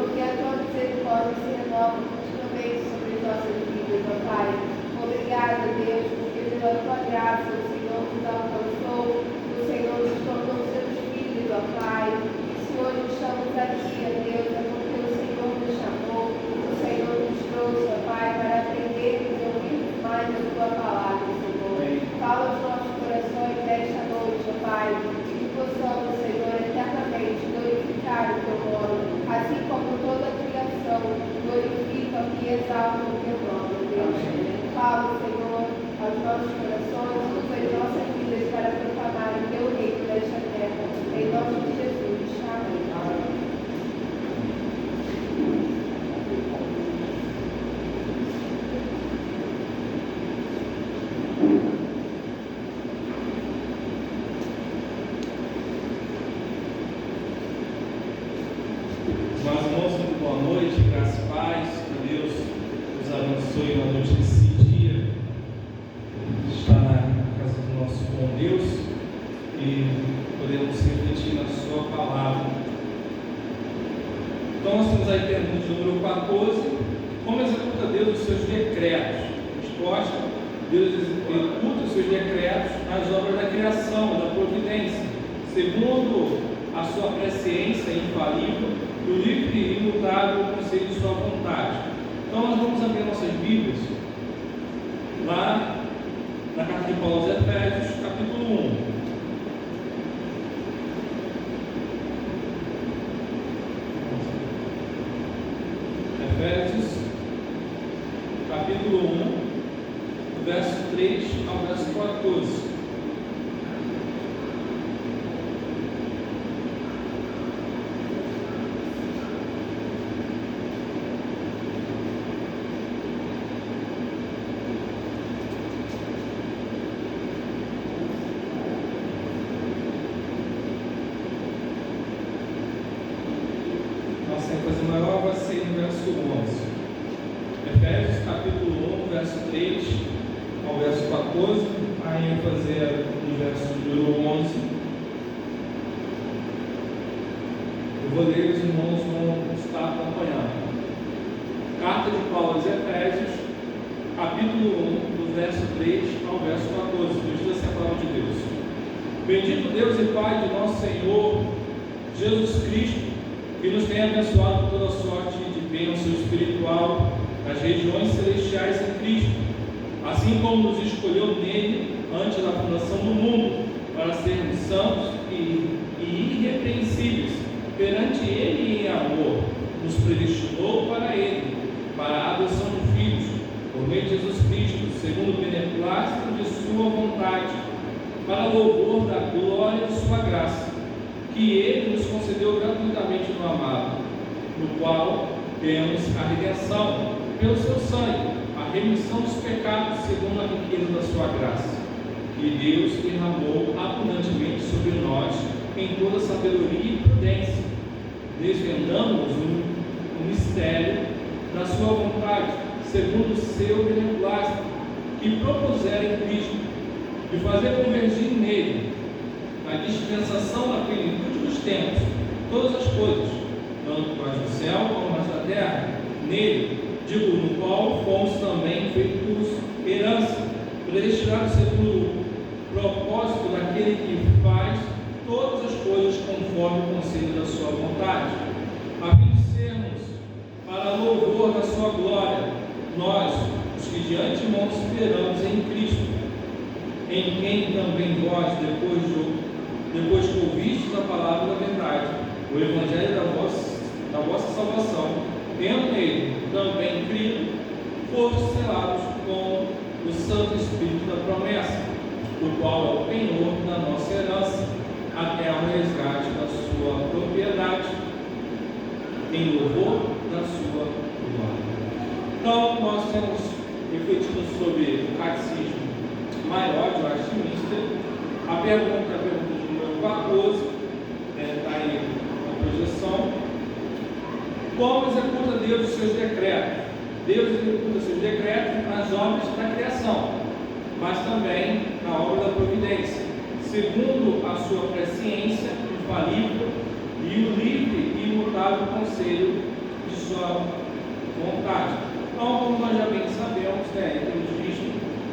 porque a tua misericórdia se renova continuamente sobre as nossas vidas, ó Pai. Obrigada, Deus, porque pela tua graça o Senhor nos alcançou, o Senhor nos tornou seus filhos, ó Pai. E se hoje estamos aqui, ó Deus, é porque o Senhor nos chamou, o Senhor nos trouxe, ó Pai, para aprendermos e ouvirmos mais a tua palavra, Senhor. Fala aos nossos corações nesta noite, ó Pai, e que possamos, Senhor, eternamente glorificar o teu nome, assim como toda a criação glorifica e exalta o teu nome, Deus. Fala, Senhor, aos nossos corações, usa as nossas vidas para proclamar o teu reino nesta terra. Em nome de Jesus. Amém. Mas, irmãos, muito boa noite, graças e paz, que Deus nos abençoe na noite desse dia, estar na casa do nosso bom Deus e podemos refletir na sua palavra. Então nós temos aí pergunta número 14, como executa Deus os seus decretos? Resposta: Deus executa os seus decretos nas obras da criação, da providência, segundo a sua presciência infalível, do livre e imutável conselho de sua vontade. Então nós vamos abrir nossas Bíblias lá na carta de Paulo aos Efésios, capítulo 1. Efésios, capítulo 1, do verso 3 ao verso 14. Nossa ênfase maior vai ser no verso 11. Efésios capítulo 1, verso 3 ao verso 14. A ênfase é no verso número 11. Eu vou ler, os irmãos vão estar acompanhando. Carta de Paulo aos Efésios, capítulo 1, do verso 3 ao verso 14. Diz assim a palavra de Deus: Bendito Deus e Pai de nosso Senhor Jesus Cristo, que nos tem abençoado com toda sorte de bênção espiritual nas regiões celestiais em Cristo, assim como nos escolheu nele antes da fundação do mundo, para sermos santos e irrepreensíveis perante ele em amor, nos predestinou para ele, para a adoção de filhos, por meio de Jesus Cristo, segundo o beneplácito de sua vontade, para louvor da glória de sua graça, que ele nos concedeu gratuitamente no amado, no qual temos a redenção pelo seu sangue, a remissão dos pecados segundo a riqueza da sua graça, que Deus derramou abundantemente sobre nós em toda sabedoria e prudência, desvendando-nos o mistério da sua vontade, segundo o seu beneplácito, que propusera em Cristo, de fazer convergir nele, na dispensação da plenitude dos tempos, todas as coisas, tanto as do céu como as da terra, nele, digo, no qual fomos também feitos herança, predestinados segundo o propósito daquele que faz todas as coisas conforme o conselho da sua vontade, a fim de sermos para louvor da sua glória, nós, os que de antemão esperamos em Cristo, em quem também vós, depois que ouvistes a palavra da verdade, o evangelho da vossa salvação, tendo nele também crido, fostes selados com o Santo Espírito da promessa, o qual é o penhor da nossa herança, até ao resgate da sua propriedade, em louvor da sua glória. Então, nós temos refletido sobre o catecismo maior de Westminster. A pergunta de número 14, está aí na projeção. Como executa Deus os seus decretos? Deus executa os seus decretos nas obras da criação, mas também na obra da providência, segundo a sua presciência infalível e o livre e imutável conselho de sua vontade. Então, como nós já bem sabemos, temos visto,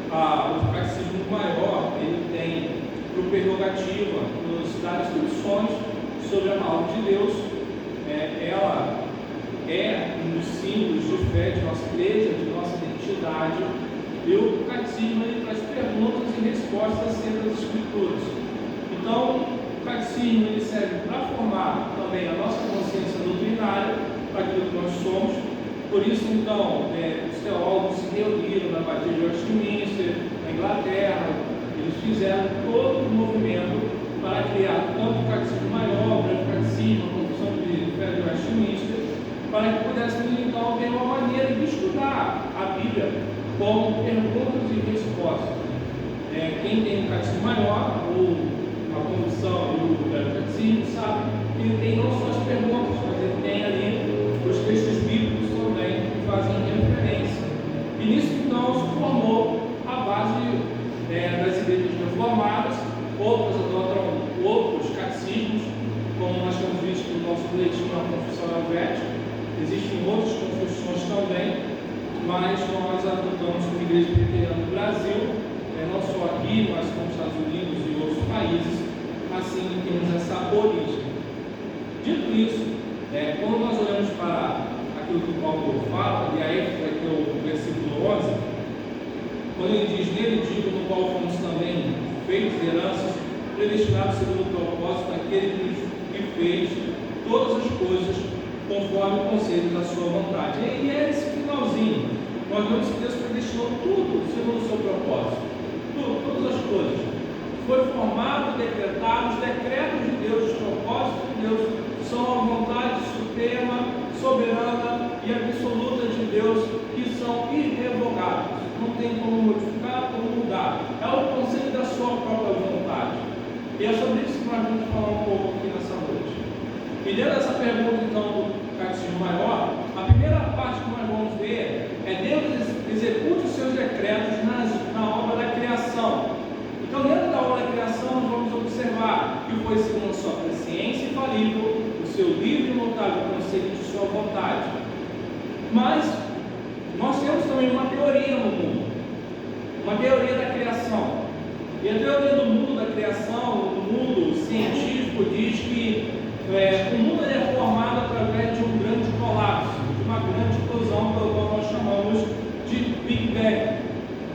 o catecismo maior, ele tem por prerrogativa nos dar instruções sobre a palavra de Deus. Ela é um dos símbolos de fé de nossa igreja, de nossa identidade, e o catecismo ele traz perguntas e respostas acerca das Escrituras. Então, o catecismo ele serve para formar também a nossa consciência doutrinária, para aquilo que nós somos. Por isso, então, os teólogos se reuniram na Abadia de Westminster, na Inglaterra. Eles fizeram todo um movimento para criar tanto o catecismo maior, o grande catecismo, a confissão de fé de Westminster, para que pudéssemos então ter uma maneira de estudar a Bíblia com perguntas e respostas. Quem tem um catecismo maior, ou uma confissão e o grande catecismo, sabe que ele tem não só as perguntas, mas ele tem ali os textos bíblicos também que fazem referência. E nisso então se formou a base das igrejas reformadas. Outras adotam outros catecismos, como nós temos visto no nosso boletim na Confissão Helvética. Existem outras confissões também, mas nós adotamos como igreja presbiteriana no Brasil, não só aqui, mas como nos Estados Unidos e outros países, assim temos essa origem. Dito isso, quando nós olhamos para aquilo que o Paulo fala, e aí que é o versículo 11, quando ele diz: nele digo, no qual fomos também feitos heranças, predestinados segundo o propósito daquele que fez todas as coisas conforme o conselho da sua vontade. E é esse finalzinho. Nós vemos que Deus predestinou tudo segundo o seu propósito. Tudo, todas as coisas. Foi formado, decretado, os decretos de Deus, os propósitos de Deus são a vontade suprema, soberana e absoluta de Deus, que são irrevogáveis. Não tem como modificar, como mudar. É o conselho da sua própria vontade. E é sobre isso que nós vamos falar um pouco aqui nessa noite. E dentro dessa pergunta, então, do catecismo maior, a primeira parte que nós vamos ver é Deus executa os seus decretos na obra da criação. Então, dentro da obra da criação, nós vamos observar que foi segundo a sua presciência infalível, o seu livre e imutável conselho de sua vontade. Mas nós temos também uma teoria no mundo, uma teoria da criação. E a teoria do mundo da criação, do mundo científico, diz que o mundo é formado através de um grande colapso, de uma grande explosão, pelo qual nós chamamos de Big Bang.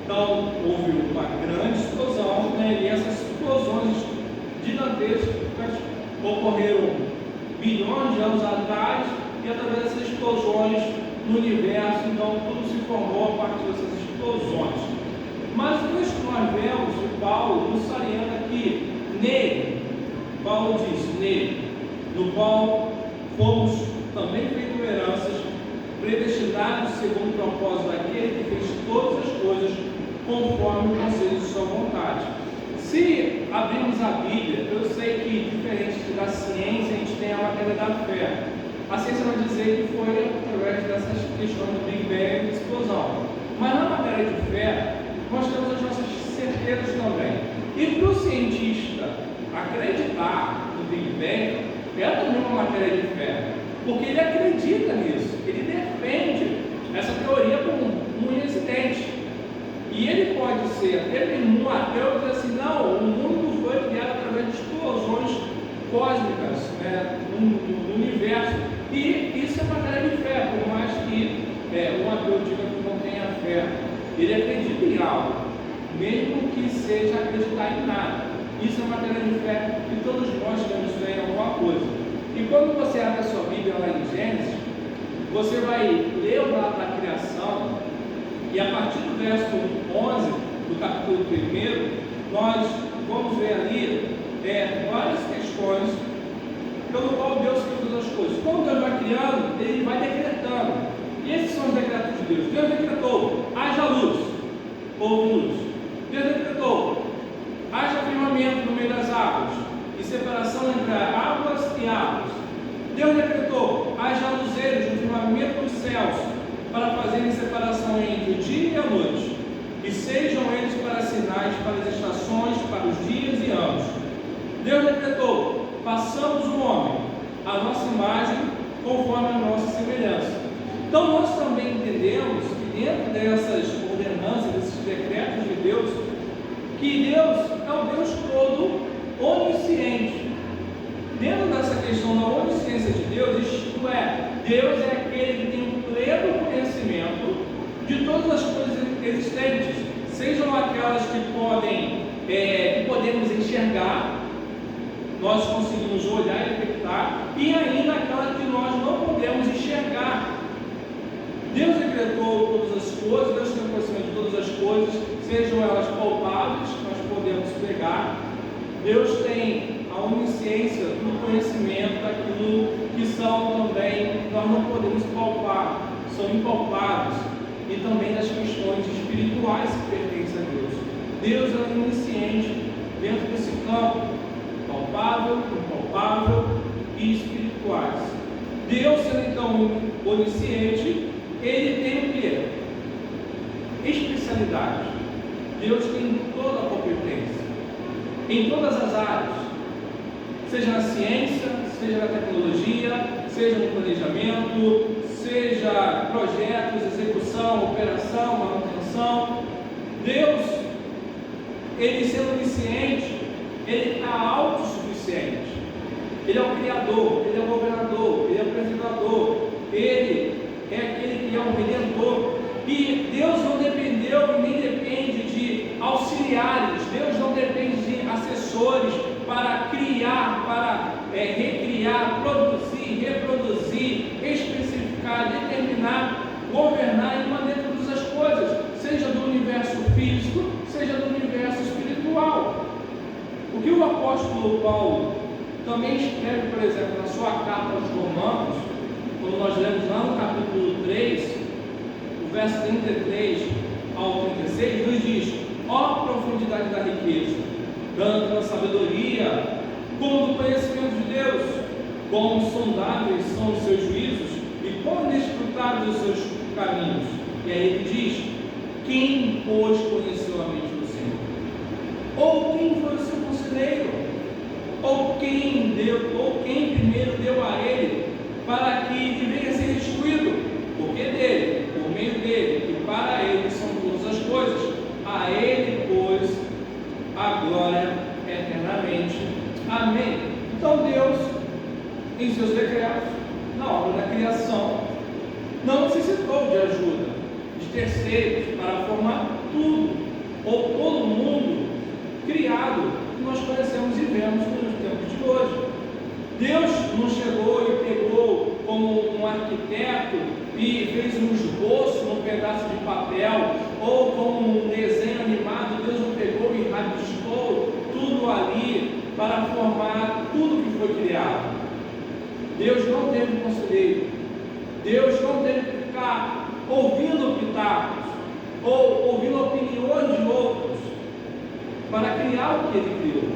Então, houve uma grande explosão, e essas explosões gigantescas ocorreram bilhões de anos atrás, e através dessas explosões no universo, então tudo se formou a partir dessas explosões. Mas o texto que nós vemos, o Paulo nos salienta que nele, Paulo diz, nele, no qual fomos também feitos heranças, predestinados segundo o propósito daquele que fez todas as coisas conforme o conselho de sua vontade. Se abrirmos a Bíblia, eu sei que, diferente da ciência, a gente tem a matéria da fé. A ciência vai dizer que foi através dessas questões do Big Bang e de explosão. Mas na matéria de fé, nós temos as nossas certezas também. E para o cientista acreditar no Big Bang, é também uma matéria de fé, porque ele acredita nisso, ele defende essa teoria como um inexistente. E ele pode ser até mesmo um ateu e dizer assim: não, o mundo foi criado através de explosões cósmicas no universo. E isso é matéria de fé, por mais que um ateu diga que não tenha fé. Ele acredita em algo, mesmo que seja acreditar em nada. Isso é matéria de fé e todos nós temos fé em alguma coisa. E quando você abre a sua Bíblia lá em Gênesis, você vai ler o relato da criação, e a partir do verso 11 do capítulo 1, nós vamos ver ali várias questões pelo qual Deus criou todas as coisas. Quando Deus vai criando, Ele vai decretando. E esses são os decretos de Deus. Deus decretou: haja luz, houve luz. Deus decretou: haja firmamento no meio das águas, e separação entre águas e águas. Deus decretou: haja luzeiros no firmamento dos céus, para fazerem separação entre o dia e a noite, e sejam eles para sinais, para as estações, para os dias e anos. Deus decretou: façamos o homem, a nossa imagem, conforme a nossa semelhança. Então nós também entendemos que dentro dessas ordenanças, desses decretos de Deus, que Deus é o Deus todo onisciente. Dentro dessa questão da onisciência de Deus, isto é, Deus é aquele que tem um pleno conhecimento de todas as coisas existentes, sejam aquelas que podemos enxergar, nós conseguimos olhar e detectar, e ainda aquelas que nós não podemos enxergar. Deus decretou todas as coisas, Deus tem conhecimento de todas as coisas, sejam elas palpáveis, que nós podemos pegar. Deus tem a onisciência do conhecimento daquilo que são também, nós não podemos palpar, são impalpáveis, e também das questões espirituais que pertencem a Deus. Deus é onisciente dentro desse campo, palpável, impalpável e espirituais. Deus, sendo então onisciente, ele tem o quê? Especialidade. Deus tem toda a competência em todas as áreas, seja na ciência, seja na tecnologia, seja no planejamento, seja projetos, execução, operação, manutenção. Deus, ele sendo onisciente, ele é autossuficiente. Ele é o Criador, ele é o governador, ele é o preservador, ele é aquele que é um redentor. E Deus não dependeu e nem depende de auxiliares, Deus não depende de assessores para criar, para recriar, produzir, reproduzir, especificar, determinar, governar e manter todas as coisas, seja do universo físico, seja do universo espiritual. O que o apóstolo Paulo também escreve, por exemplo, na sua carta aos Romanos, quando nós lemos lá no capítulo 3, o verso 33 ao 36, nos diz: ó a profundidade da riqueza, tanto da sabedoria como do conhecimento de Deus, quão sondáveis são os seus juízos e quão inescrutáveis os seus caminhos. E aí ele diz: quem, pois, conheceu a mente do Senhor? Ou quem foi o seu conselheiro? Ou quem primeiro deu a ele, para que ele venha a ser restituído? Porque dele, por meio dele e para ele são todas as coisas. A ele, pois, a glória eternamente. Amém. Então Deus, em seus decretos, na obra da criação, não necessitou de ajuda de terceiros para formar tudo, ou todo mundo criado que nós conhecemos e vemos nos tempos de hoje. Deus não chegou e pegou como um arquiteto e fez um esboço num pedaço de papel, ou como um desenho animado. Deus não pegou e rabiscou tudo ali para formar tudo que foi criado. Deus não teve conselheiro, Deus não teve que ficar ouvindo pitacos ou ouvindo opiniões de outros para criar o que Ele criou.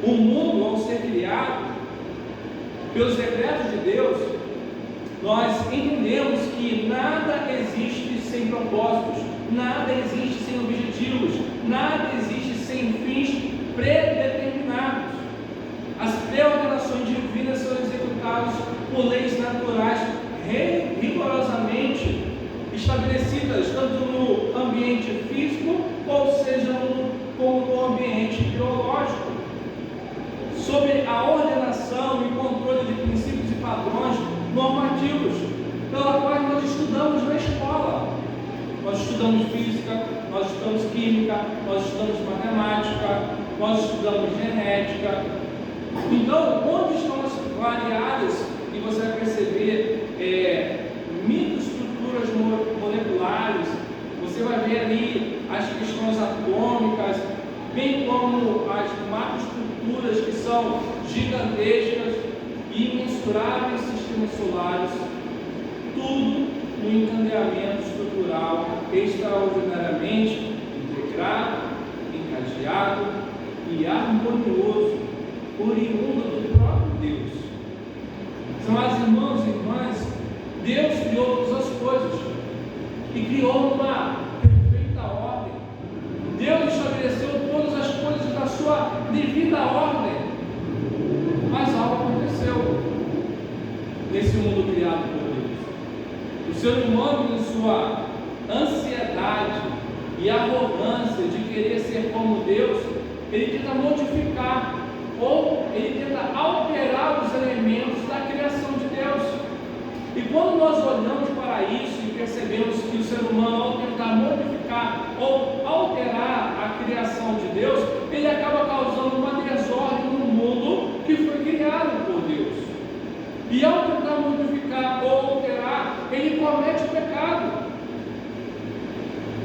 O mundo, ao ser criado pelos decretos de Deus, nós entendemos que nada existe sem propósitos, nada existe sem objetivos, nada existe sem fins predeterminados. As pré-ordenações divinas são executadas por leis naturais rigorosamente estabelecidas, tanto no ambiente físico, ou seja, como no ambiente biológico, sobre a ordenação e controle de princípios e padrões normativos, pela qual nós estudamos na escola. Nós estudamos física, nós estudamos química, nós estudamos matemática, nós estudamos genética. Então, onde estão as variadas, e você vai perceber microestruturas moleculares, você vai ver ali as questões atômicas, bem como as macroestruturas que são gigantescas e imensuráveis sistemas solares, tudo no encadeamento estrutural extraordinariamente integrado, encadeado e harmonioso, oriundo do próprio Deus. Mas, irmãos e irmãs, Deus criou todas as coisas e criou uma perfeita ordem. Deus estabeleceu todas as coisas na sua devida ordem, mas algo aconteceu nesse mundo criado por Deus. O ser humano, em sua ansiedade e arrogância de querer ser como Deus, ele tenta modificar ou ele tenta alterar os elementos da criação de Deus. E quando nós olhamos para isso e percebemos que o ser humano, ao tentar modificar ou alterar a criação de Deus, ele acaba causando uma desordem no mundo que foi criado por Deus. E ao tentar modificar ou alterar, ele comete pecado.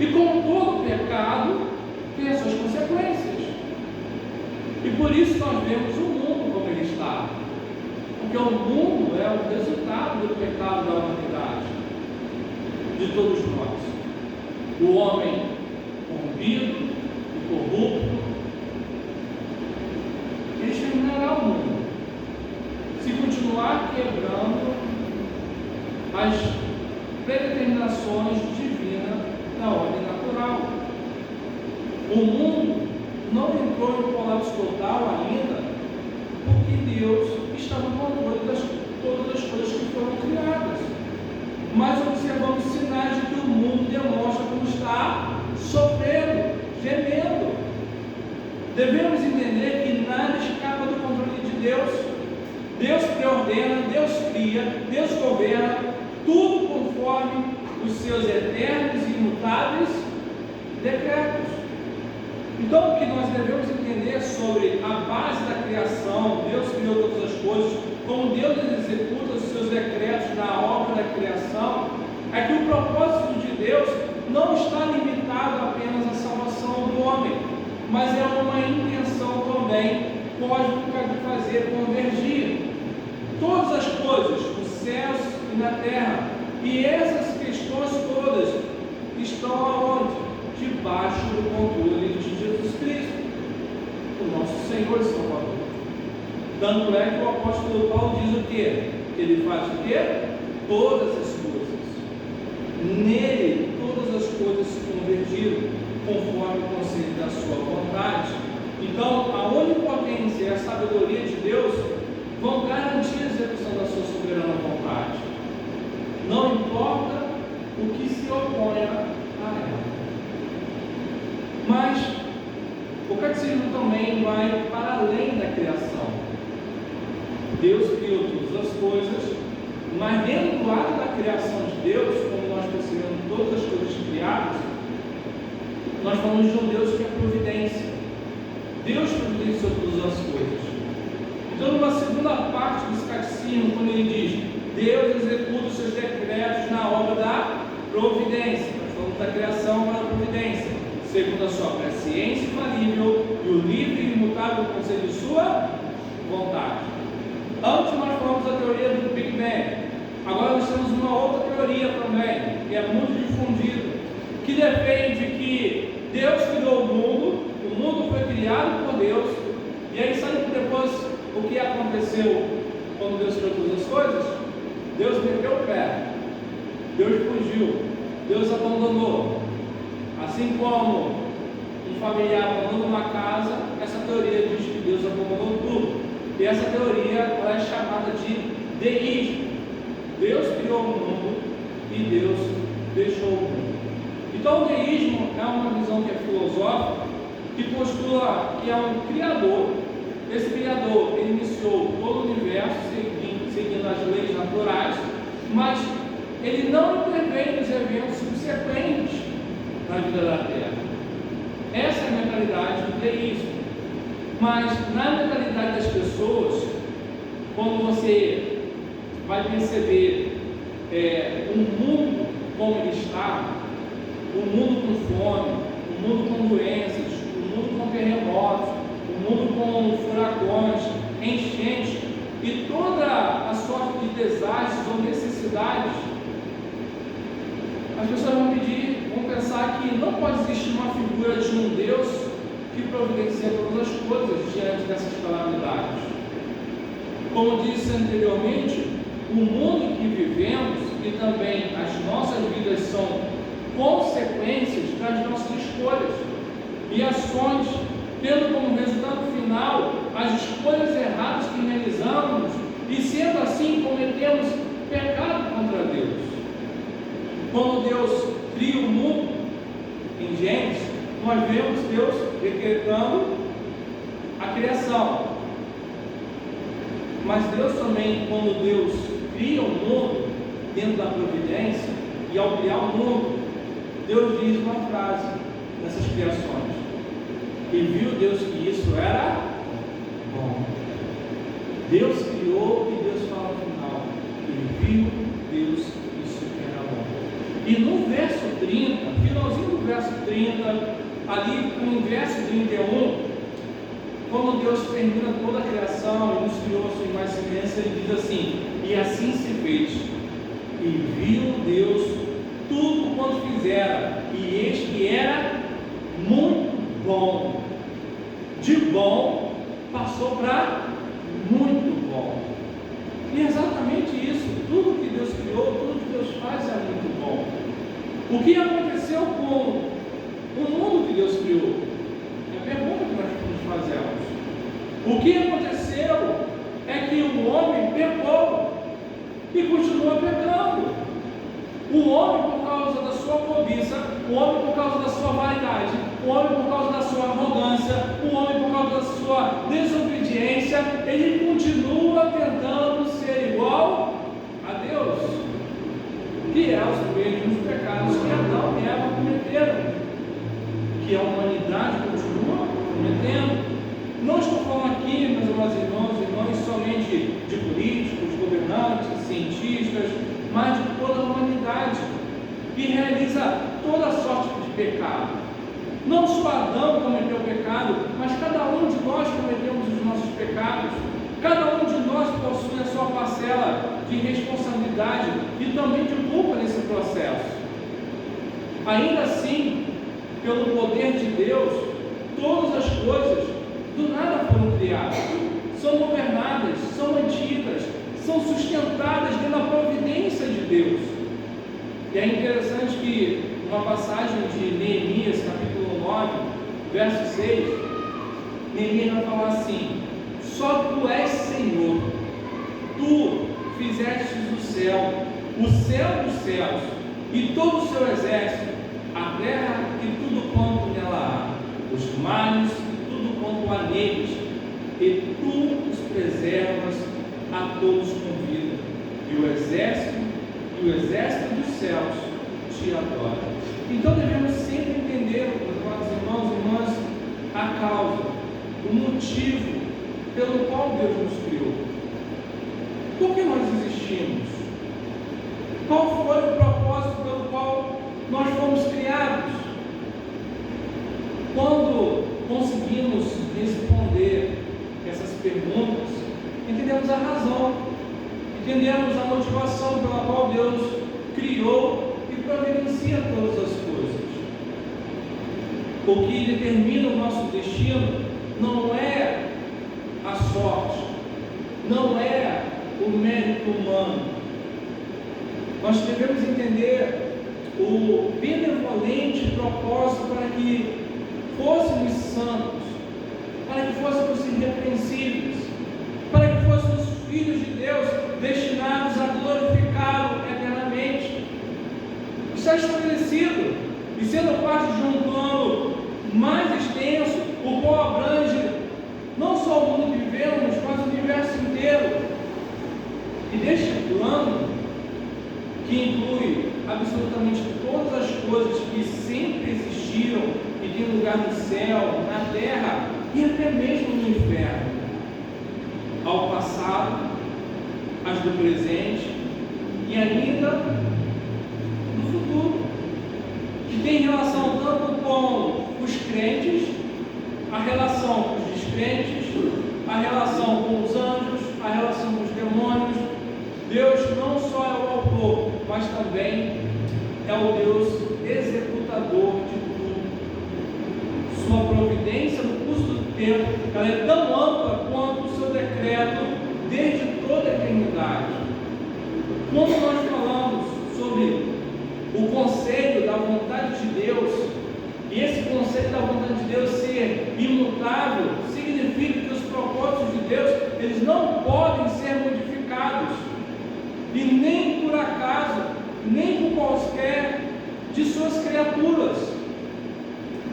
E como todo pecado, tem as suas consequências. E por isso nós vemos o mundo como ele está. Porque o mundo é o resultado do pecado da humanidade, de todos nós. O homem corrompido e corrupto, ele exterminará o mundo, se continuar quebrando as predeterminações divinas da ordem natural. O mundo não entrou em colapso total ainda, porque Deus está no controle de todas as coisas que foram criadas. Mas observamos sinais de que o mundo demonstra como está sofrendo, gemendo. Devemos entender que nada escapa do controle de Deus. Deus preordena, Deus cria, Deus governa, tudo conforme os seus eternos e imutáveis decretos. Então, o que nós devemos entender sobre a base da criação, Deus criou todas as coisas, como Deus executa os seus decretos na obra da criação, é que o propósito de Deus não está limitado apenas à salvação do homem, mas é uma intenção também cósmica de fazer convergir todas as coisas, nos céus e na terra. E essas questões todas estão aonde? Debaixo do controle de Jesus Cristo, o nosso Senhor e Salvador. Tanto é que o apóstolo Paulo diz o quê? Ele faz o quê? Todas as coisas. Nele, todas as coisas se convergiram, conforme o conselho da sua vontade. Então, a onipotência e a sabedoria de Deus vão garantir a execução da sua soberana vontade. Não importa o que se oponha a ela. Mas o catecismo também vai para além da criação. Deus criou todas as coisas, mas dentro do ato da criação de Deus, como nós percebemos todas as coisas criadas, nós falamos de um Deus que é providência. Deus providenciou todas as coisas. Então, numa segunda parte desse catecismo, quando ele diz Deus executa os seus decretos na obra da providência, nós falamos da criação para a providência, segundo a sua presciência infalível e o livre e imutável conselho de sua vontade. Antes nós falamos da teoria do Big Bang. Agora nós temos uma outra teoria também, que é muito difundida, que defende que Deus criou o mundo foi criado por Deus, e aí sabe depois o que aconteceu quando Deus criou todas as coisas? Deus meteu o pé, Deus fugiu, Deus abandonou. Assim como um familiar abandona uma casa, essa teoria diz que Deus abandonou tudo. E essa teoria ela é chamada de deísmo. Deus criou o mundo e Deus deixou o mundo. Então o deísmo é uma visão que é filosófica, que postula que é um criador. Esse criador ele iniciou todo o universo seguindo as leis naturais, mas ele não intervém nos eventos subsequentes na vida da Terra. Essa é a mentalidade do deísmo. Mas na mentalidade das pessoas, quando você vai perceber o mundo como ele está, o mundo com fome, o mundo com doenças, o mundo com terremotos, o mundo com furacões, enchentes e toda a sorte de desastres ou necessidades, as pessoas vão pensar que não pode existir uma figura de um Deus que providencia todas as coisas diante dessas calamidades. Como disse anteriormente, o mundo em que vivemos e também as nossas vidas são consequências das nossas escolhas e ações, tendo como resultado final as escolhas erradas que realizamos e, sendo assim, cometemos pecado contra Deus. Quando Deus cria o mundo, em Gênesis, nós vemos Deus decretando a criação. Mas Deus também, quando Deus cria o mundo dentro da providência, e ao criar o mundo, Deus diz uma frase nessas criações: e viu Deus que isso era bom. Deus criou e Deus fala no final: e viu Deus que isso era bom. E no verso 30, finalzinho do verso 30, ali no verso 31, quando Deus termina toda a criação e nos criou a sua imagem e semelhança, ele diz assim: e assim se fez, e viu Deus tudo quanto fizera, e eis que era muito bom. De bom passou para muito bom. E é exatamente isso. Tudo que Deus criou, tudo que Deus faz é muito bom. O que aconteceu com o mundo que Deus criou? É a pergunta que nós fazemos. O que aconteceu é que o homem pecou e continua pecando. O homem, por causa da sua cobiça, o homem por causa da sua vaidade, o homem por causa da sua arrogância, o homem por causa da sua desobediência, ele continua tentando ser igual a Deus, que é os mesmos pecados que Adão e Eva cometeram, que a humanidade continua cometendo. Não estou falando aqui, meus amados irmãos e irmãs, somente de políticos, governantes, cientistas, mas de toda a humanidade, que realiza toda sorte de pecado. Não só Adão cometeu pecado, mas cada um de nós cometemos os nossos pecados. Cada um de nós possui a sua parcela de responsabilidade e também de culpa nesse processo. Ainda assim, pelo poder de Deus, todas as coisas do nada foram criadas, são governadas, são mantidas, são sustentadas pela providência de Deus. E é interessante que uma passagem de Neemias, capítulo 9, verso 6, Neemias vai falar assim: só tu és Senhor, tu fizestes o céu dos céus, e todo o seu exército, a terra e tudo quanto nela há, os mares e tudo quanto há neles, e tu os preservas a todos com vida, e o exército dos céus te adora. Então devemos sempre entender, meus irmãos e irmãs, a causa, o motivo pelo qual Deus nos criou. Por que nós existimos? Qual foi o propósito pelo qual nós fomos criados? Quando conseguimos responder essas perguntas, entendemos a razão, entendemos a motivação pela qual Deus criou e providencia todas as coisas. O que determina o nosso destino não é a sorte, não é o mérito humano. Nós devemos entender o benevolente propósito para que fôssemos santos, para que fôssemos irrepreensíveis, para que fôssemos filhos de Deus, destinados a glorificá-lo eternamente. Está estabelecido, e sendo parte de um plano mais extenso, o qual abrange não só o mundo que vivemos, mas o universo inteiro. E deste plano, que inclui absolutamente todas as coisas que sempre existiram e têm lugar no céu, na terra e até mesmo no inferno, ao passado, as do presente e ainda no futuro, que tem relação tanto com os crentes, a relação com os descrentes, a relação com os anjos, a relação com os demônios. Deus não só é o autor, mas também é o Deus executador de tudo. Sua providência no curso do tempo, ela é tão ampla quanto o seu decreto desde toda a eternidade. Quando nós falamos sobre o conselho da vontade de Deus, e esse conselho da vontade de Deus ser imutável, significa que os propósitos de Deus, eles não podem ser modificados, e nem por acaso, nem por qualquer de suas criaturas.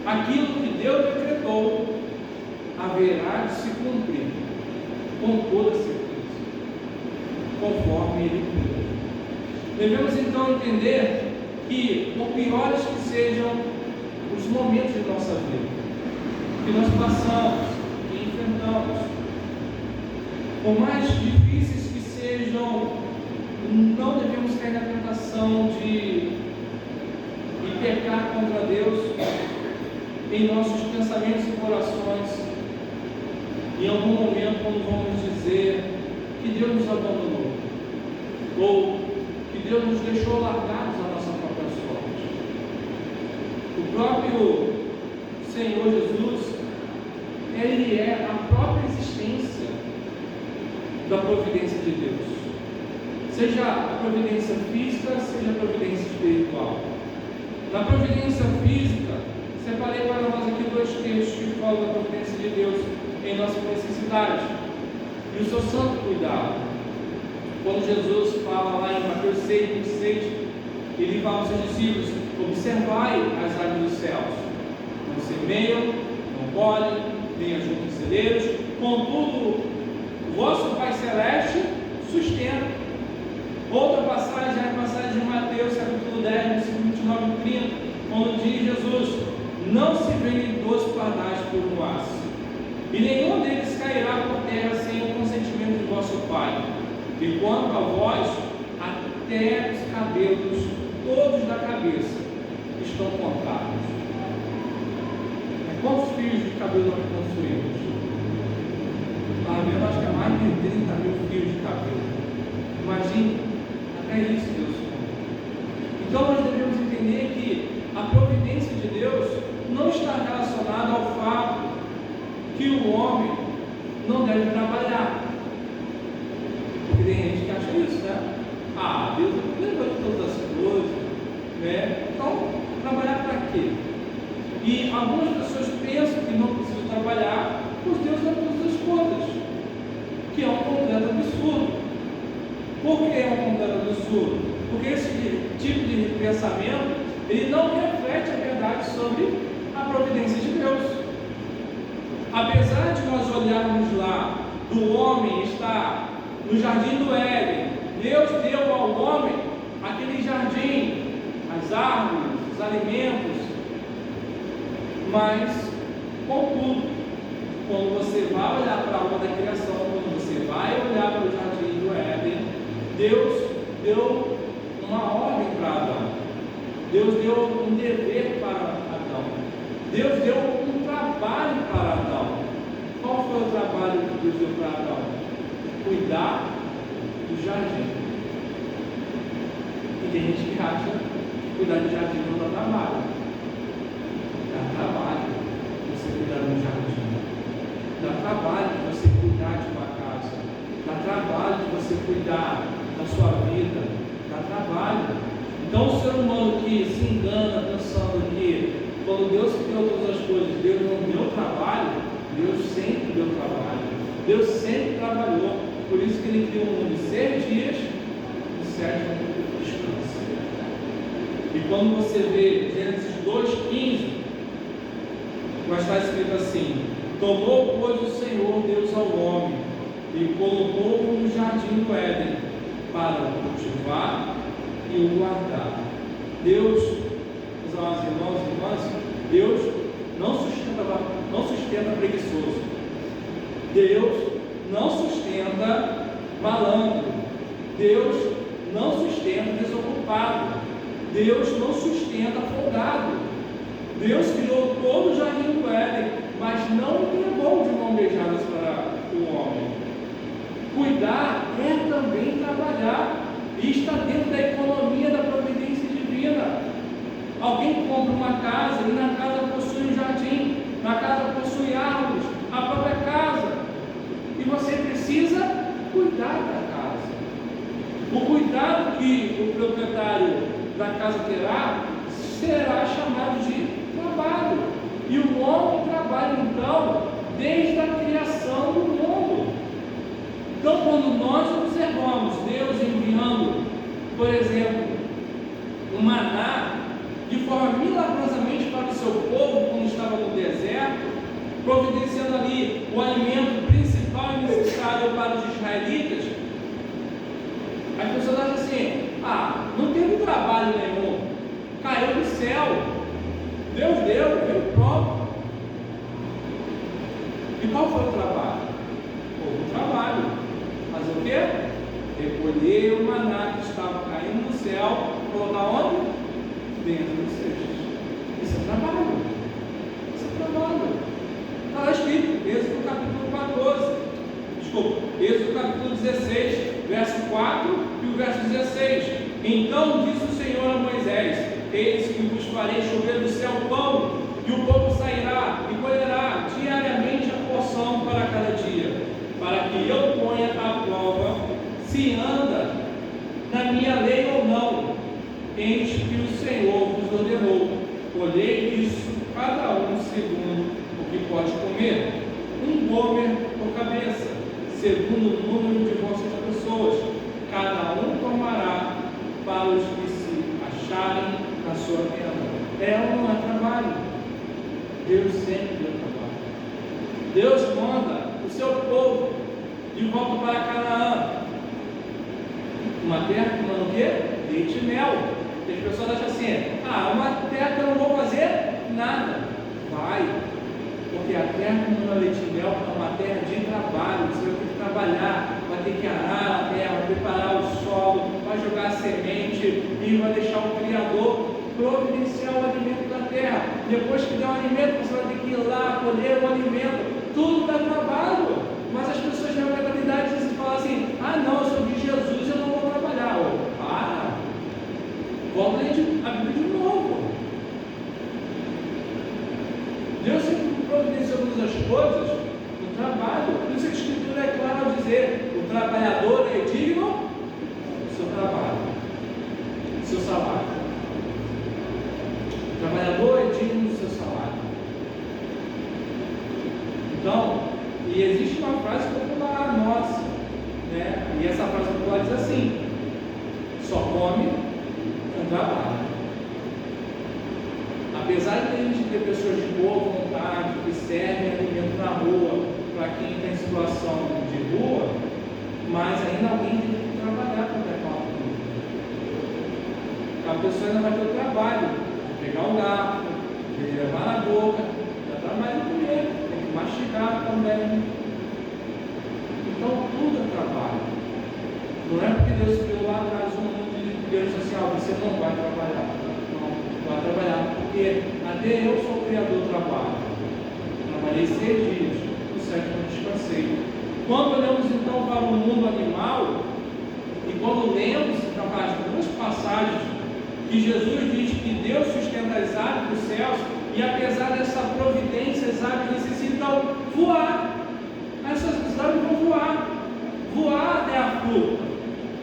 Aquilo que Deus decretou haverá de se cumprir com toda certeza, conforme Ele cumpre. Devemos então entender que, por piores que sejam os momentos de nossa vida, que nós passamos, que enfrentamos, por mais difíceis que sejam, não devemos cair na tentação de pecar contra Deus em nossos pensamentos e corações. Em algum momento, quando vamos dizer que Deus nos abandonou, ou que Deus nos deixou largados à nossa própria sorte. O próprio Senhor Jesus, Ele é a própria existência da providência de Deus, seja a providência física, seja a providência espiritual. Na providência física, separei para nós aqui 2 textos que falam da providência de Deus em nossa necessidade e o seu santo cuidado. Quando Jesus fala lá em Mateus 6, 26, ele fala aos seus discípulos: observai as aves dos céus, não semeiam, não colhem, nem ajuntam celeiros, contudo o vosso Pai Celeste sustenta. Outra passagem é a passagem de Mateus capítulo 10, versículo 29 e 30, quando diz Jesus: não se vendem 2 pardais por um aço, e nenhum deles cairá por terra sem o consentimento de vosso Pai. E quanto a vós, até os cabelos todos da cabeça estão contados. Quantos fios de cabelo nós construímos? Acho que é mais de 30 mil fios de cabelo. Imagine, até isso Deus conta. Então nós devemos entender que a providência de Deus não está relacionada ao fato que o homem não deve trabalhar. Porque tem gente que acha isso, né? Deus levou de todas as coisas, né? Então, trabalhar para quê? E algumas pessoas pensam que não precisam trabalhar, pois Deus dá todas as coisas, que é um completo absurdo. Por que é um completo absurdo? Porque esse tipo de pensamento, ele não reflete a verdade sobre a providência de Deus. Apesar de nós olharmos lá, do homem estar no jardim do Éden, Deus deu ao homem aquele jardim, as árvores, os alimentos, mas, contudo, quando você vai olhar para a obra da criação, quando você vai olhar para o jardim do Éden, Deus deu uma ordem para Adão, Deus deu um dever para Adão, Deus deu um trabalho para Adão. Qual foi o trabalho que Deus deu para Adão? Cuidar do jardim. E tem gente que acha que cuidar do jardim não dá trabalho. Dá trabalho você cuidar do jardim. Dá trabalho de você cuidar de uma casa. Dá trabalho de você cuidar da sua vida. Dá trabalho. Então o ser humano que se engana pensando que quando Deus criou todas as coisas, Deus não deu trabalho, Deus sempre deu trabalho. Deus sempre trabalhou. Por isso que Ele criou o mundo em 6 dias e 7 descansa. E quando você vê Gênesis 2,15, vai estar escrito assim: tomou, pois, o Senhor Deus ao homem e colocou-o no jardim do Éden para o cultivar e o guardar. Deus, meus amados irmãos e irmãs, Deus não sustenta preguiçoso. Deus não sustenta malandro. Deus não sustenta desocupado. Deus não sustenta folgado. Deus criou todo o jardim do Éden, mas não entregou de mãos beijadas para o homem. Cuidar é também trabalhar, e está dentro da economia da providência divina. Alguém compra uma casa e na casa possui um jardim, na casa possui árvores, a própria casa, e você precisa cuidar da casa. O cuidado que o proprietário da casa terá será chamado de trabalho, e o homem trabalha então desde a criação do mundo. Então, quando nós observamos Deus enviando, por exemplo, o maná de forma milagrosamente para o seu povo, quando estava no deserto, providenciando ali o alimento principal e necessário para os israelitas, as pessoas acham assim: ah, não teve trabalho nenhum, caiu do céu, Deus deu, veio pronto. E qual foi o trabalho? Houve um trabalho, mas o quê? Recolher o maná que estava caindo do céu, colocar onde? Dentro dos cestos. Isso é trabalho. Isso é trabalho. Está escrito, Êxodo capítulo 14. Desculpa, Êxodo capítulo 16, verso 4 e o verso 16. Então disse o Senhor a Moisés: eis que vos farei chover do céu pão, e o povo sairá e colherá diariamente a porção para cada dia, para que eu ponha à prova se anda na minha lei ou não. Eis que o Senhor vos ordenou: colhei isso, cada um segundo o que pode comer, um gomer por cabeça, segundo o número de vossas pessoas. Cada um tomará para os que se acharem na sua tenda. É ou não é trabalho? Deus sempre deu trabalho. Deus manda o seu povo de volta para Canaã, uma terra que manda o quê? Leite e mel. E as pessoas acham assim: ah, uma terra que eu não vou fazer nada. Vai, porque a terra que manda leite e mel é uma terra de trabalho. Você vai ter que trabalhar, vai ter que arar a terra, vai preparar o solo, vai jogar a semente e vai deixar o Criador providenciar o alimento da terra. Depois que der o alimento, você vai ter que ir lá colher o alimento. Tudo dá trabalho. Mas as pessoas na mentalidade falam assim: ah, não, eu sou de Jesus, eu não vou trabalhar. Oh, para, volta a Bíblia de novo. Deus sempre providenciou todas as coisas no trabalho. Por isso a Escritura é clara ao dizer: o trabalhador é digno do seu trabalho, do seu salário. O trabalhador é digno do seu salário. Então, e existe uma frase popular nossa, né? E essa frase popular diz assim: só come quem trabalha. Apesar de a gente ter pessoas de boa vontade que servem alimento na rua para quem está em situação de rua, mas ainda alguém tem que trabalhar para pegar uma comida. A pessoa ainda vai ter o trabalho de pegar o garfo, de levar na boca, dá trabalho de comer, tem que mastigar também. Então tudo é trabalho. Não é porque Deus criou lá atrás um mundo de Deus social, você não vai trabalhar. Não, vai trabalhar, porque até eu sou o criador do trabalho. Trabalhei 6 dias, no 7º descansei. Quando olhamos então para o mundo animal, e quando lemos as 2 passagens que Jesus diz que Deus sustenta as aves dos céus, e apesar dessa providência, as aves necessitam voar. Essas aves vão voar até a fruta,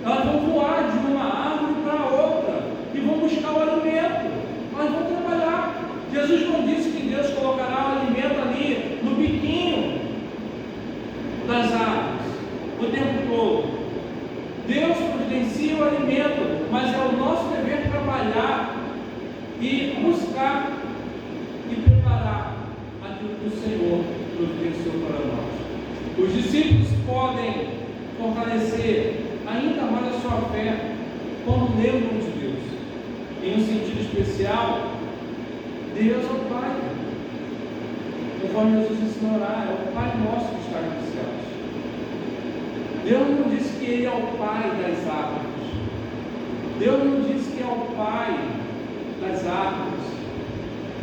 elas vão voar de uma árvore para outra e vão buscar o alimento, elas vão trabalhar. Jesus não disse que Deus colocará o alimento ali no biquinho das árvores o tempo todo. Deus providencia o alimento, mas é o nosso dever trabalhar e buscar e preparar aquilo que o Senhor providenciou para nós. Os discípulos podem fortalecer ainda mais a sua fé quando lembram de Deus. Em um sentido especial, Deus é o Pai. Conforme Jesus ensinou a orar, é o Pai nosso que está nos céus. Deus não disse que Ele é o Pai das árvores. Deus não disse que é o Pai das árvores.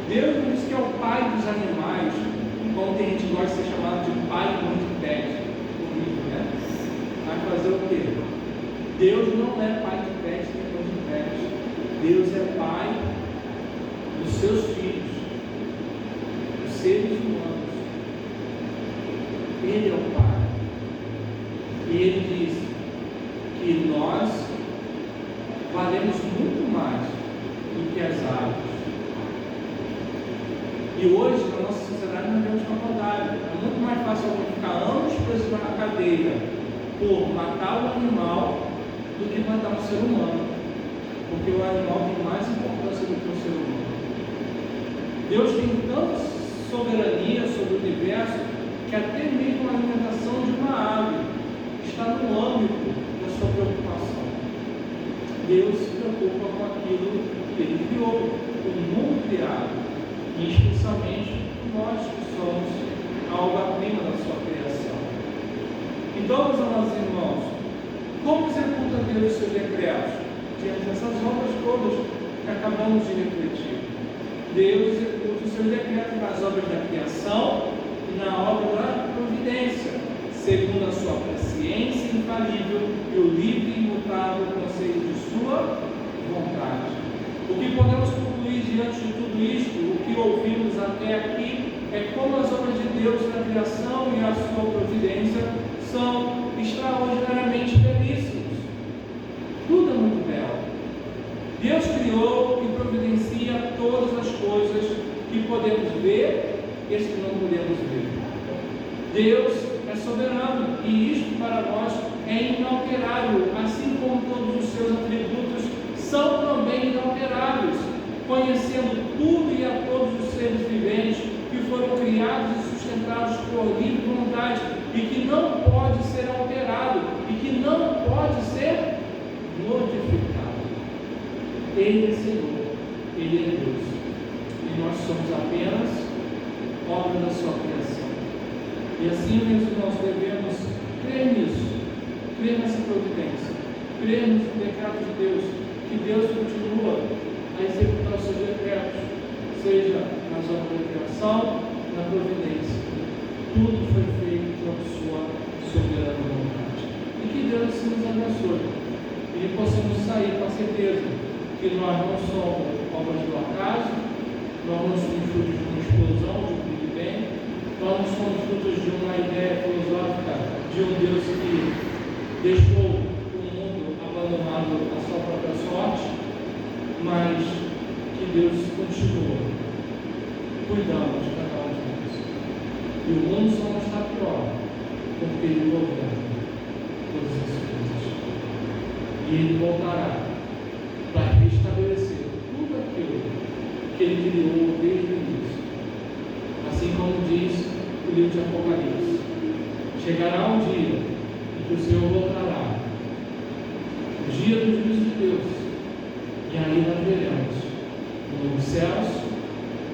Deus não disse que é o Pai dos animais. Como tem gente que gosta de ser chamado de pai muito pet, né? Vai fazer o quê? Deus não é pai de pet nem mãe de pet. Deus é pai dos seus filhos, dos seres humanos. Ele é o Pai. E Ele diz que nós valemos muito mais do que as aves. E hoje, na nossa sociedade, nós vemos faculdade. É muito mais fácil alguém ficar anos preso na cadeia por matar o animal do que matar um ser humano. Porque o animal tem mais importância do que o ser humano. Deus tem tanta soberania sobre o universo que até mesmo a alimentação de uma ave está no âmbito da sua preocupação. Deus se preocupa com aquilo que Ele criou, com o mundo criado, e especialmente nós que somos a obra-prima da sua criação. Então, meus amados irmãos, como executa Deus os seus decretos? Diante dessas obras todas que acabamos de refletir. Deus executa os seus decretos nas obras da criação e na obra da providência, segundo a sua presciência infalível e o livre e imutável conselho de sua vontade. O que podemos concluir diante de tudo isto, o que ouvimos até aqui, é como as obras de Deus na criação e a sua providência são extraordinariamente belíssimos. Tudo é muito belo. Deus criou e providencia todas as coisas que podemos ver e as que não podemos ver. Deus é soberano e isto para nós é inalterável, assim como todos os seus atributos são também inalteráveis, conhecendo tudo e a todos os seres viventes que foram criados e sustentados por livre vontade e que não pode ser alterado e que não pode ser modificado. Ele é Senhor, Ele é Deus, e nós somos apenas obra da sua criação. E assim, meus irmãos, devemos crer nisso, crer nessa providência, crer nos decretos de Deus, que Deus continua a executar os seus decretos, seja nas obras da criação, na providência. Tudo foi feito por sua soberana vontade. E que Deus assim nos abençoe, e que possamos sair com a certeza que nós não somos obras do acaso, nós não somos frutos de uma explosão, de um Big Bang, nós não somos frutos de uma ideia filosófica de um Deus que deixou o mundo abandonado à sua própria sorte, mas que Deus continua cuidando de cada um de nós. E o mundo só não está pior porque Ele governa todas as coisas. E Ele voltará para restabelecer tudo aquilo que Ele criou desde o início. Assim como diz o livro de Apocalipse, chegará um dia em que o Senhor voltará, o dia do juízo de Deus, e aí nós veremos novos céus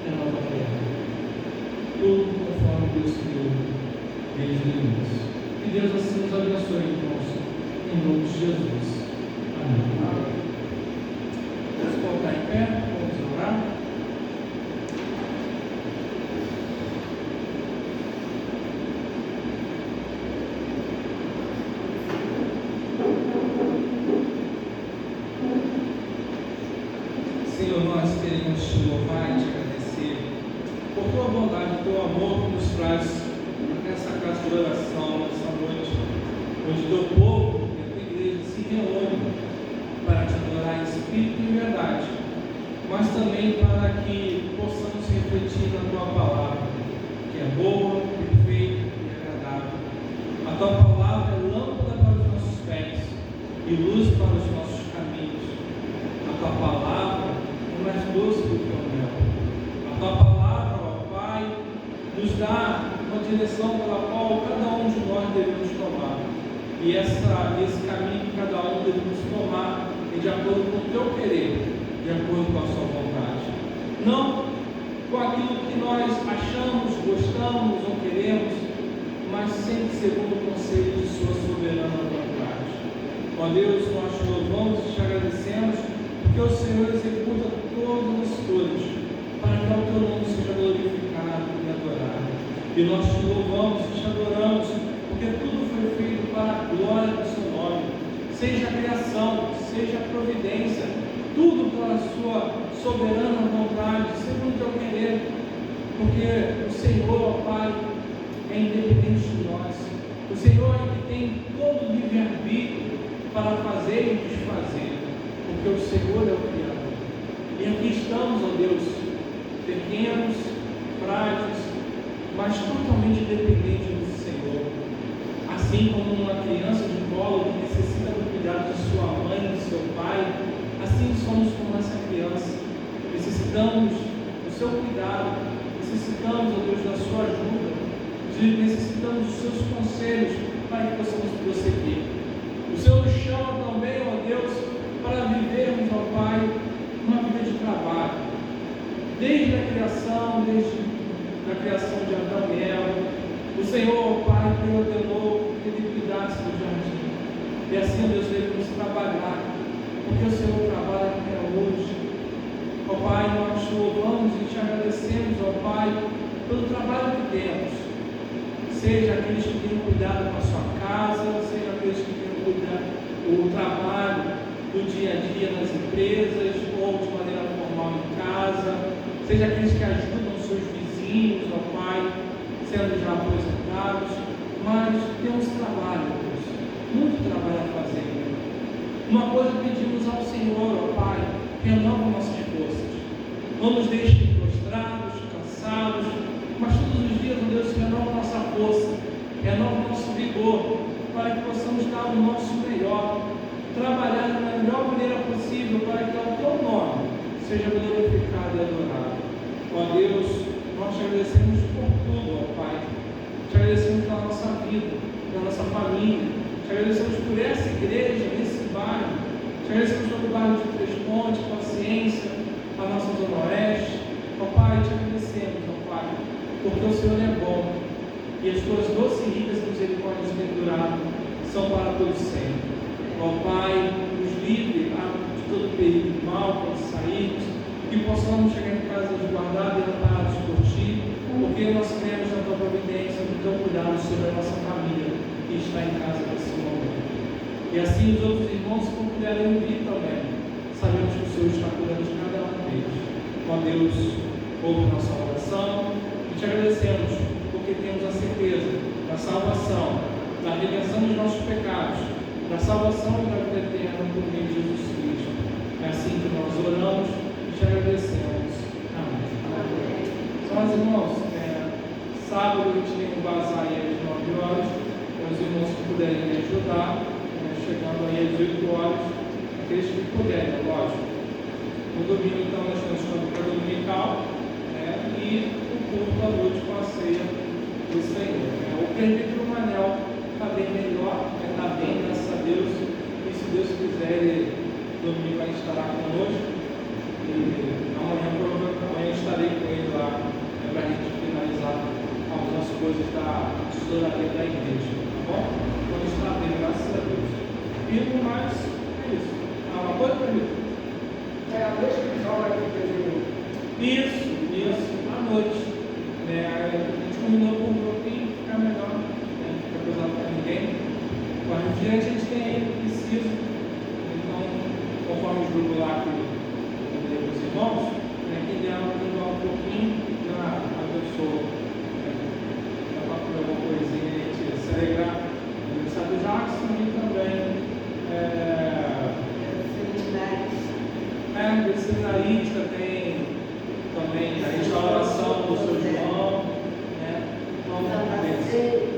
e a nova terra, tudo conforme Deus criou desde o início. Que Deus assim nos abençoe, irmãos, em nome de Jesus. Amém. Vamos colocar em pé, vamos orar. Senhor, nós queremos te louvar e te agradecer por tua bondade, teu amor que nos traz até essa casa de oração nessa noite, onde teu povo e a tua igreja se reúnem para te adorar em espírito e em verdade, mas também para que possamos refletir na tua palavra, que é boa, perfeita e agradável. A tua palavra é lâmpada para os nossos pés e luz para os nossos caminhos. A tua palavra é mais doce do que o mel. A tua palavra, ó Pai, nos dá uma direção pela qual cada um de nós devemos tomar. E esse caminho que cada um devemos tomar é de acordo com o teu querer, de acordo com a sua vontade. Não com aquilo que nós achamos, gostamos ou queremos, mas sempre segundo o conselho de sua soberana vontade. Ó Deus, nós te louvamos e te agradecemos, porque o Senhor executa todas as coisas para que o teu nome seja glorificado e adorado. E nós te louvamos e te adoramos, porque tudo foi feito para a glória do seu nome, seja a criação, seja a providência, tudo pela sua soberana vontade, segundo o teu querer, porque o Senhor, ó Pai, é independente de nós. O Senhor é que tem todo o livre-arbítrio para fazer e desfazer, porque o Senhor é o Criador. E aqui estamos, ó Deus, pequenos, frágeis, mas totalmente dependentes do Senhor. Assim como uma criança de colo que necessita do cuidado de sua mãe e de seu pai, assim somos como essa criança. Necessitamos do seu cuidado, necessitamos, ó Deus, da sua ajuda, necessitamos dos seus conselhos para que possamos prosseguir. O Senhor nos chama também, ó Deus, para vivermos, ó Pai, uma vida de trabalho, desde a criação, desde a criação de Adão e Eva. O Senhor, ó Pai, que ordenou que Ele cuidasse do jardim, e assim, ó Deus, devemos trabalhar, porque o Senhor trabalha até hoje. Ó Pai, nós te louvamos e te agradecemos, ó Pai, pelo trabalho que temos, seja aqueles que têm cuidado com a sua casa, seja aqueles que têm cuidado o trabalho do dia a dia nas empresas ou de maneira formal em casa, seja aqueles que ajudam seus vizinhos, ó Pai, sendo já aposentados, mas temos trabalho, Deus, muito trabalho a fazer. Uma coisa pedimos ao Senhor, ó Pai, renova nossas forças, não nos deixe prostrados, cansados, mas todos os dias, ó Deus, renova nossa força, renova nosso vigor, para que possamos dar o nosso melhor, trabalhar da melhor maneira possível, para que o teu nome seja glorificado e adorado. Ó Deus, nós te agradecemos por tudo, ó Pai, te agradecemos pela nossa vida, pela nossa família, te agradecemos por essa igreja, esse bairro, te agradecemos pelo bairro de Três Pontes, Paciência, a nossa Zona Oeste. Ó Pai, te agradecemos, ó Pai, porque o Senhor é bom e as tuas doces e ricas misericórdias penduradas são para todos sempre. Ó Pai, nos livre de todo perigo mal quando sairmos, que possamos chegar em casa guardados e amparados por Ti, porque nós cremos na Tua providência, no Teu cuidado sobre a nossa família que está em casa nesse momento. E assim os outros irmãos que puderem vir também, sabemos que o Senhor está cuidando de cada um deles. Ó Deus, ouve nossa oração e te agradecemos, porque temos a certeza da salvação, da redenção dos nossos pecados, da salvação e da vida eterna por meio de Jesus Cristo. É assim que nós oramos e te agradecemos. Amém. Mas, irmãos, sábado a gente tem um bazar aí às 9 horas, os irmãos que puderem me ajudar, chegando aí às 8 horas, aqueles que puderem, lógico. No domingo, então, nós temos o culto dominical, e o culto à noite com a ceia do Senhor. O presbítero Manel está bem melhor, está bem, graças a Deus, e se Deus quiser, ele domingo vai estar conosco, e amanhã provavelmente estarei com ele lá, para a gente finalizar algumas coisas da tesouraria da igreja, tá bom? Então está bem, graças a Deus. E no mais, é isso. Uma coisa para mim? A noite que só vai ter. Isso, à noite. A gente combinou com um grupinho, fica melhor, não fica pesado para ninguém. Mas refrigerante a gente tem aí, precisa. Então, conforme os grupos lá que eu dei para os irmãos, quem der um pouquinho, já abençoou. Dá para comer alguma coisinha e a gente se alegrar. O aniversário do Jackson e também. Do seminarista tem também a restauração do seu João, vamos ver.